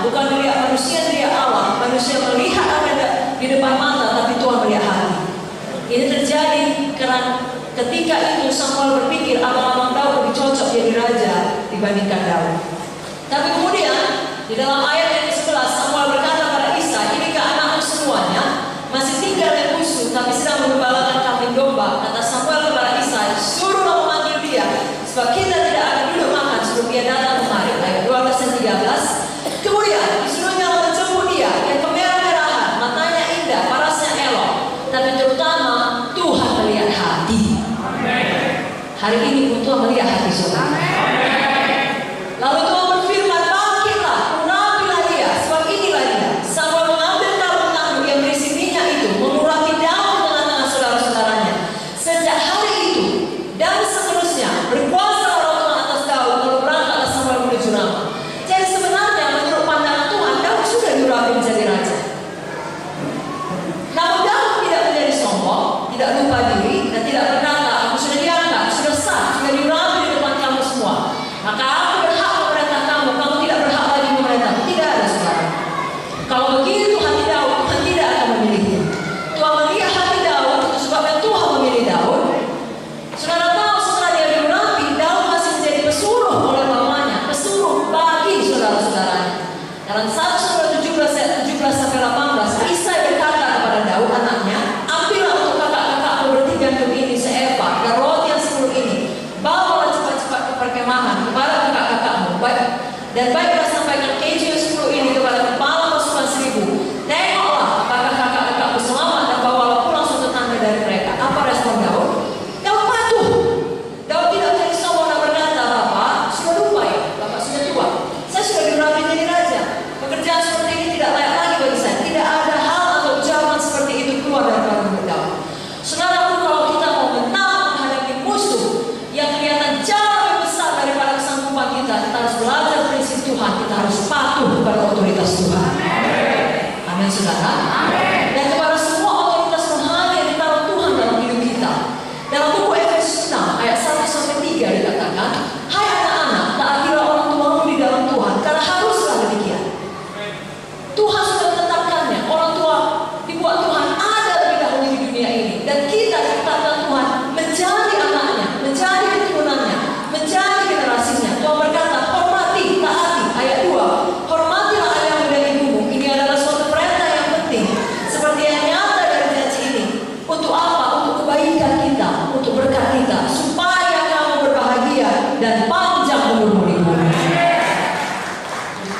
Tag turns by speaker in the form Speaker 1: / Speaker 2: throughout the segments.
Speaker 1: bukan melihat manusia, melihat Allah. Manusia melihat apa yang di depan mata, tapi Tuhan melihat hati. Ini terjadi karena ketika itu Samuel berpikir abang-abang Daud lebih cocok jadi raja dibandingkan Daud. Tapi kemudian di dalam ayat yang ke-11 Samuel berkata pada Isai, "Inikah anakmu semuanya? Masih tinggal yang busuk, tapi sedang menggembalakan kambing domba." Kata Samuel kepada Isai, "Suruhlah memanggil dia, sebab kita tidak akan duduk makan sebelum dia datang kemari." Ayat 12 dan 13. Kemudian disuruhnya menjemput dia, yang kemerah-merahan, matanya indah, parasnya elok, tapi terutama Tuhan melihat hati. Hari ini pun Tuhan melihat hati saudara. Lalu Tuhan berfirman, "Bangkitlah, urapilah dia, sebab inilah dia." Samuel mengambil tabung tanduk yang berisi minyak itu, mengurapi Daud di tengah-tengah saudara-saudaranya. Sejak hari itu dan seterusnya berkuasa Roh Tuhan atas Daud, lalu berangkatlah Samuel menuju Rama. Jadi sebenarnya menurut pandangan Tuhan, Daud sudah diurapi menjadi raja. Namun Daud tidak menjadi sombong, tidak lupa diri, dan tidak berkata, "Aku sudah diangkat, sudah sah, sudah diurapi di depan kamu semua, maka aku berhak memerintah kamu, kamu tidak berhak lagi memerintah." Tidak ada saudara. Kalau begitu hati Daud, Tuhan tidak akan memilihnya. Tuhan melihat hati Daud, itu sebabnya Tuhan memilih Daud. Saudara tahu setelah dia diurapi, Daud masih menjadi pesuruh oleh bapaknya, pesuruh bagi saudara-saudaranya. Dalam 1 Samuel 17 ayat 17 sampai 18, Isai berkata kepada Daud anaknya, "Ambillah untuk kakak-kakakmu bertiga ini seefah dan roti yang 10 ini. Bawalah cepat-cepat ke perkemahan kepada kakak-kakakmu. Dan baiklah sampaikan keju yang 10 ini kepada kepala pasukan 1000. Tengoklah apakah kakak-kakakmu selamat dan bawalah pulang suatu tanda dari mereka." Apa respon Daud? Daud patuh. Daud tidak menjadi sombong dan berkata, "Bapak sudah lupa ya, Bapak sudah tua. Saya sudah diurapi jadi raja. Pekerjaan seperti ini tidak layak lagi bagi saya." Tidak ada hal atau ucapan seperti itu keluar dari mulut Daud. Saudaraku, kalau kita mau menang menghadapi musuh yang kelihatan jauh lebih besar daripada kesanggupan kita, kita harus belajar prinsip Tuhan. Kita harus patuh kepada otoritas Tuhan. Amin saudara. Dan kepada semua otoritas rohani yang ditaruh Tuhan dalam hidup kita. Dalam buku Efesus 6 ayat 1 sampai 3 dikatakan, "Hai anak-anak, taatilah orang tuamu di dalam Tuhan, karena haruslah demikian." Tuhan sudah menetapkannya. Orang tua dibuat Tuhan ada lebih dahulu di dunia ini, dan kita ditetapkan Tuhan menjadi anaknya, menjadi keturunannya, menjadi generasinya. Tuhan berkata, "Hormati, taati." Ayat 2, "Hormatilah ayahmu dan ibumu." Ini adalah suatu perintah yang penting, seperti yang nyata dari janji ini. Untuk apa? Untuk kebaikan kita, untuk berkat kita, supaya kamu berbahagia dan panjang umurmu di bumi.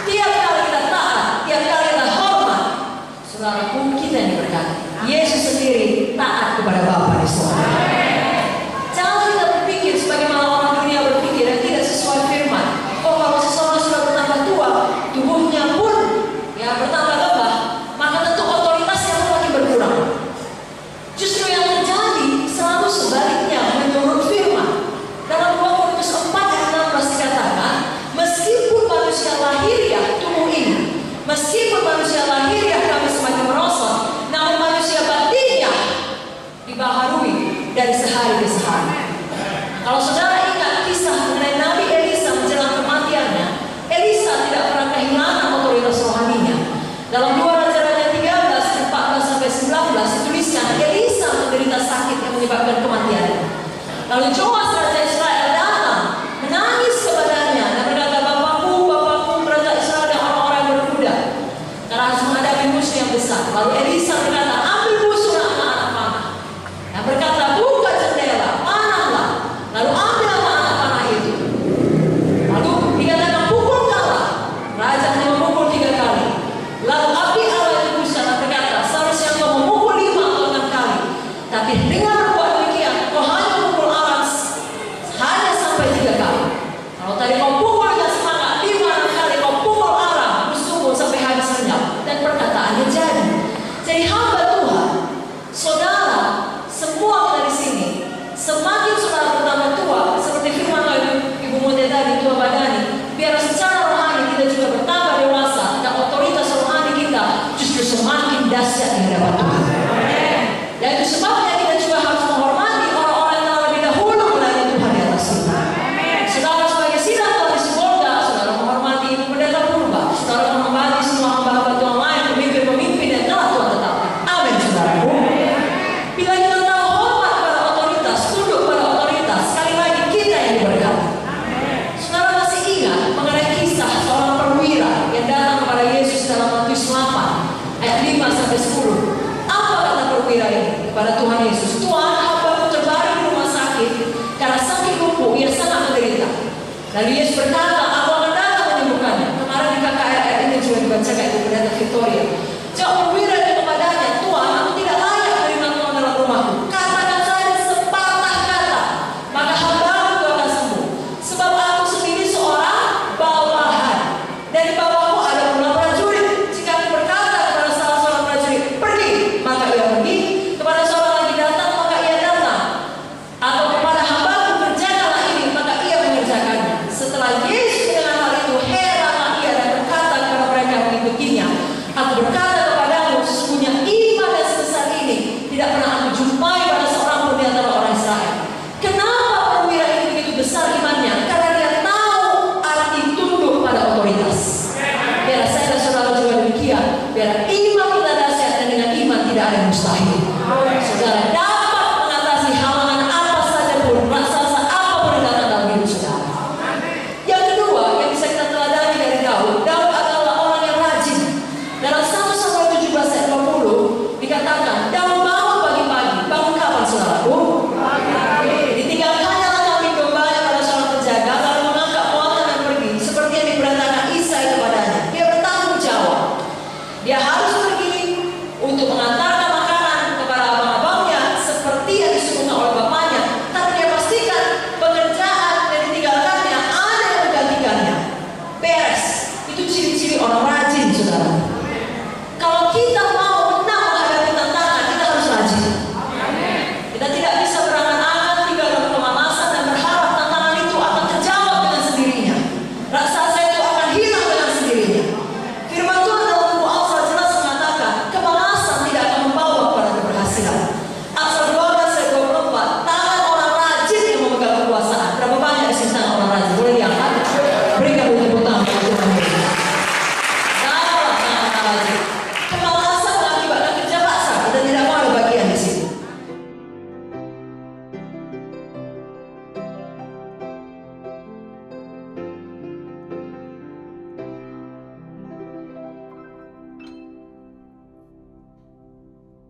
Speaker 1: Tiap kali kita taat, tiap kali kita hormat, saudaraku, kita yang diberkati. Yesus sendiri taat kepada Bapa di surga. Jangan kita berpikir sebagaimana orang dunia berpikir yang tidak sesuai firman. Oh, kalau seseorang sudah bertambah tua, tubuhnya pun ya bertambah